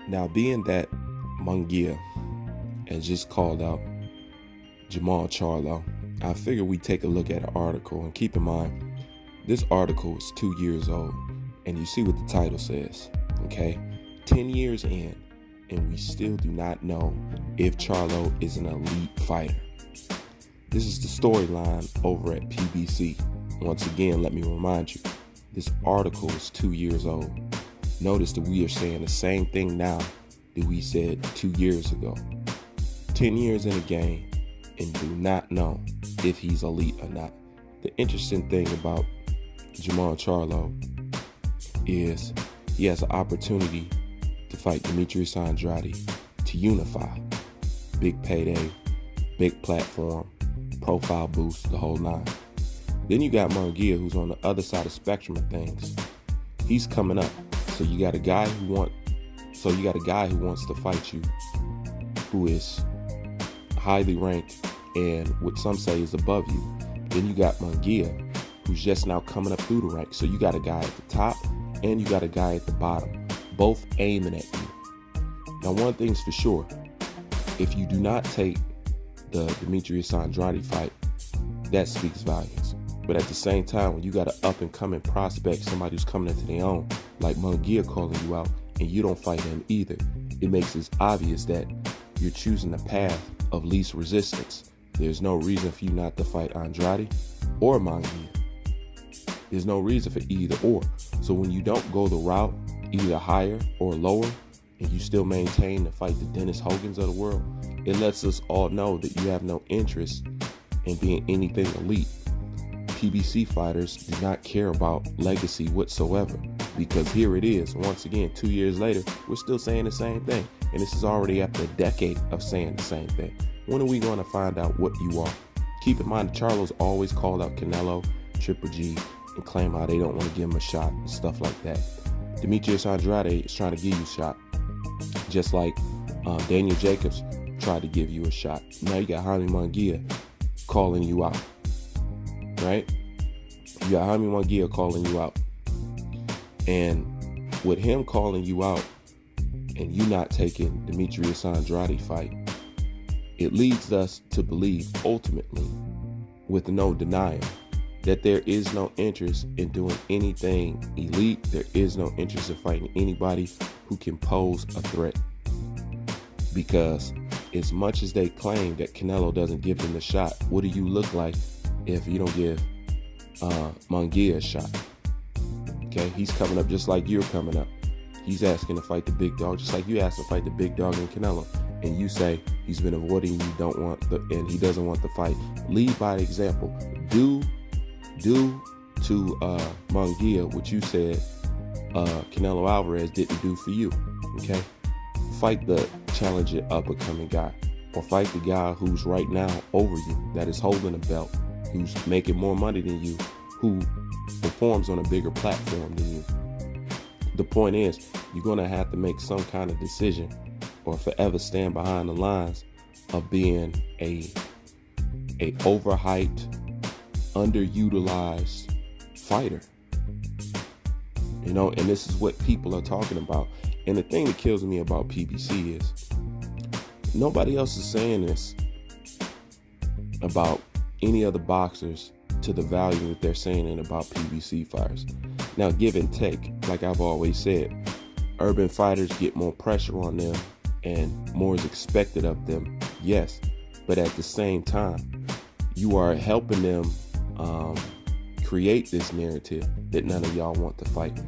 Now, being that Munguia has just called out Jamal Charlo, I figure we take a look at an article, and keep in mind, this article is 2 years old, and you see what the title says, okay? 10 years in, and we still do not know if Charlo is an elite fighter. This is the storyline over at PBC. Once again, let me remind you, this article is 2 years old. Notice that we are saying the same thing now that we said 2 years ago. 10 years in a game and do not know if he's elite or not. The interesting thing about Jamal Charlo is he has an opportunity to fight Demetrius Andrade to unify. Big payday, big platform, profile boost, the whole nine. Then you got Munguia, who's on the other side of the spectrum of things. He's coming up. So you got a guy who wants to fight you, who is highly ranked and what some say is above you. Then you got Munguia, who's just now coming up through the ranks. So you got a guy at the top and you got a guy at the bottom, both aiming at you. Now, one thing's for sure, if you do not take the Demetrius Andrade fight, that speaks volumes. But at the same time, when you got an up-and-coming prospect, somebody who's coming into their own, like Munguia calling you out, and you don't fight him either, it makes it obvious that you're choosing the path of least resistance. There's no reason for you not to fight Andrade or Munguia. There's no reason for either or. So when you don't go the route, either higher or lower, and you still maintain to fight the Dennis Hogans of the world, it lets us all know that you have no interest in being anything elite. PBC fighters do not care about legacy whatsoever, because here it is, once again, 2 years later, we're still saying the same thing. And this is already after a decade of saying the same thing. When are we going to find out what you are? Keep in mind, Charlo's always called out Canelo, Triple G, and claim how they don't want to give him a shot and stuff like that. Demetrius Andrade is trying to give you a shot, just like Daniel Jacobs tried to give you a shot. Now you got Jaime Munguia calling you out, right? You got Jaime Munguia calling you out. And with him calling you out and you not taking Demetrius Andrade fight, it leads us to believe ultimately, with no denial, that there is no interest in doing anything elite. There is no interest in fighting anybody who can pose a threat. Because as much as they claim that Canelo doesn't give them the shot, what do you look like if you don't give Munguia a shot? Okay, he's coming up just like you're coming up. He's asking to fight the big dog, just like you asked to fight the big dog in Canelo. And you say he's been avoiding you, and he doesn't want the fight. Lead by example. Do to Munguia what you said Canelo Alvarez didn't do for you. Okay, fight the challenger up-and-coming guy, or fight the guy who's right now over you, that is holding a belt, who's making more money than you, who performs on a bigger platform than you. The point is, you're going to have to make some kind of decision or forever stand behind the lines of being a overhyped, underutilized fighter. You know, and this is what people are talking about. And the thing that kills me about PBC is nobody else is saying this about any other boxers to the value that they're saying it about PBC fighters. Now, give and take, like I've always said, urban fighters get more pressure on them and more is expected of them, yes. But at the same time, you are helping them create this narrative that none of y'all want to fight,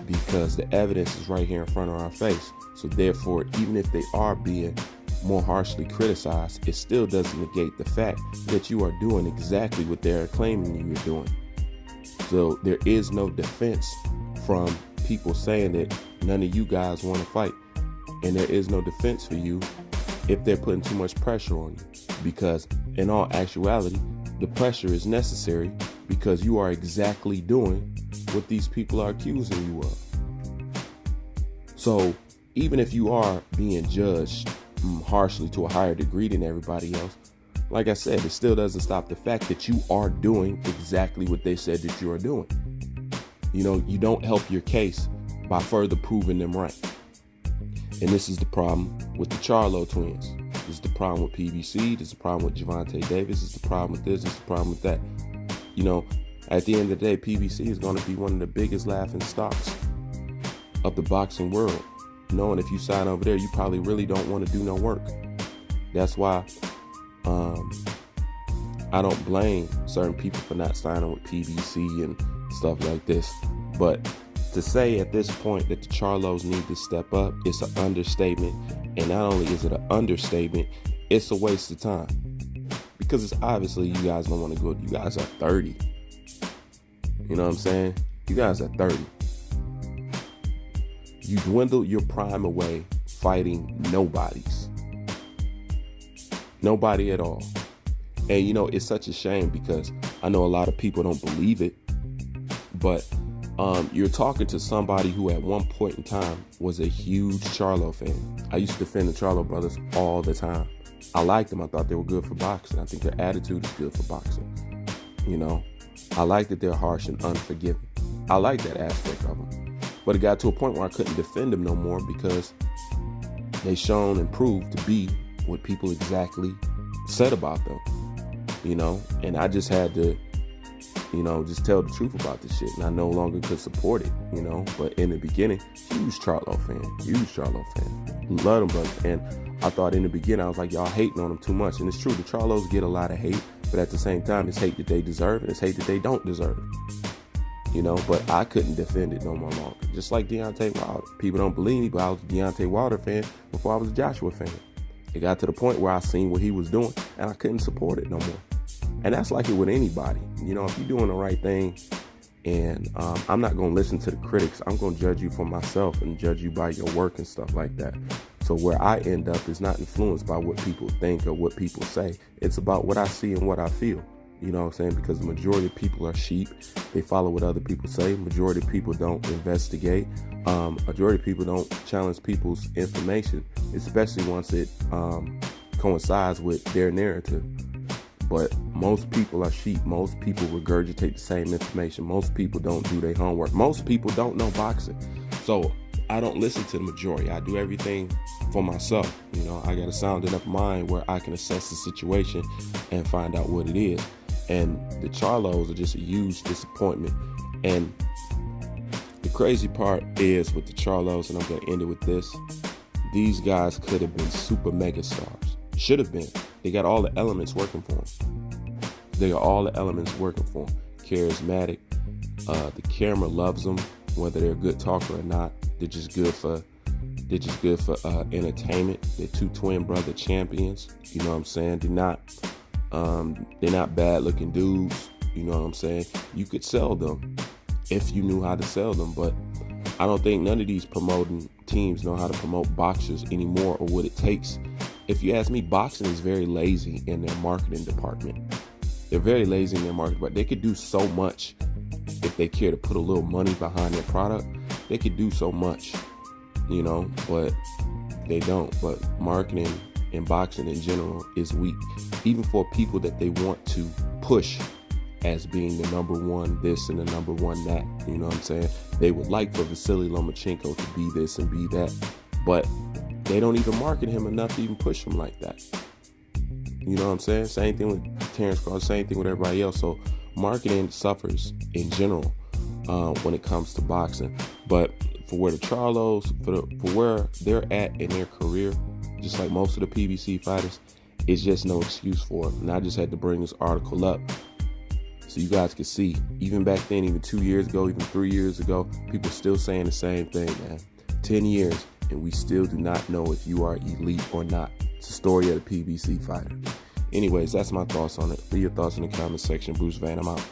because the evidence is right here in front of our face. So therefore, even if they are being more harshly criticized, it still doesn't negate the fact that you are doing exactly what they're claiming you are doing. So there is no defense from people saying that none of you guys want to fight. And there is no defense for you if they're putting too much pressure on you. Because in all actuality, the pressure is necessary because you are exactly doing what these people are accusing you of. So even if you are being judged harshly to a higher degree than everybody else, like I said, it still doesn't stop the fact that you are doing exactly what they said that you are doing. You know, you don't help your case by further proving them right. And this is the problem with the Charlo twins. This is the problem with PBC. This is the problem with Gervonta Davis. This is the problem with this. This is the problem with that. You know, at the end of the day, PBC is going to be one of the biggest laughing stocks of the boxing world. Knowing if you sign over there, you probably really don't want to do no work. That's why I don't blame certain people for not signing with PBC and stuff like this. But to say at this point that the Charlos need to step up, it's an understatement. And not only is it an understatement, it's a waste of time. Because it's obviously you guys don't want to go. You guys are 30. You know what I'm saying? You guys are 30. You dwindled your prime away fighting nobodies. Nobody at all. And you know, it's such a shame because I know a lot of people don't believe it, but you're talking to somebody who at one point in time was a huge Charlo fan. I used to defend the Charlo brothers all the time. I liked them. I thought they were good for boxing. I think their attitude is good for boxing. You know, I like that they're harsh and unforgiving. I like that aspect of them. But it got to a point where I couldn't defend them no more because they shown and proved to be what people exactly said about them. You know, and I just had to, you know, just tell the truth about this shit. And I no longer could support it, you know. But in the beginning, huge Charlo fan. Love them brothers. And I thought in the beginning, I was like, y'all hating on them too much. And it's true, the Charlos get a lot of hate. But at the same time, it's hate that they deserve and it's hate that they don't deserve. You know, but I couldn't defend it no more longer. Just like Deontay Wilder. People don't believe me, but I was a Deontay Wilder fan before I was a Joshua fan. It got to the point where I seen what he was doing and I couldn't support it no more. And that's like it with anybody. You know, if you're doing the right thing and I'm not going to listen to the critics, I'm going to judge you for myself and judge you by your work and stuff like that. So where I end up is not influenced by what people think or what people say. It's about what I see and what I feel. You know what I'm saying? Because the majority of people are sheep. They follow what other people say. Majority of people don't investigate. Majority of people don't challenge people's information, especially once it coincides with their narrative. But most people are sheep. Most people regurgitate the same information. Most people don't do their homework. Most people don't know boxing. So I don't listen to the majority. I do everything for myself. You know, I got a sound enough mind where I can assess the situation and find out what it is. And the Charlos are just a huge disappointment. And the crazy part is with the Charlos, and I'm going to end it with this, these guys could have been super mega stars. Should have been. They got all the elements working for them. They got all the elements working for them. Charismatic. The camera loves them, whether they're a good talker or not. They're just good for entertainment. They're two twin brother champions. You know what I'm saying? They're not bad looking dudes. You know what I'm saying? You could sell them if you knew how to sell them, but I don't think none of these promoting teams know how to promote boxers anymore or what it takes. If you ask me, boxing is very lazy in their marketing department. They're very lazy in their marketing, but they could do so much if they care to put a little money behind their product. They could do so much, you know, but they don't. But marketing in boxing in general is weak, even for people that they want to push as being the number one this and the number one that. You know what I'm saying? They would like for Vasily Lomachenko to be this and be that, but they don't even market him enough to even push him like that. You know what I'm saying? Same thing with Terrence Crawford, same thing with everybody else. So marketing suffers in general when it comes to boxing. But for where the Charlos, for where they're at in their career, just like most of the PBC fighters, it's just no excuse for it. And I just had to bring this article up so you guys can see. Even back then, even 2 years ago, even 3 years ago, people still saying the same thing, man. 10 years, and we still do not know if you are elite or not. It's the story of the PBC fighter. Anyways, that's my thoughts on it. Leave your thoughts in the comment section. Bruce Van, I'm out.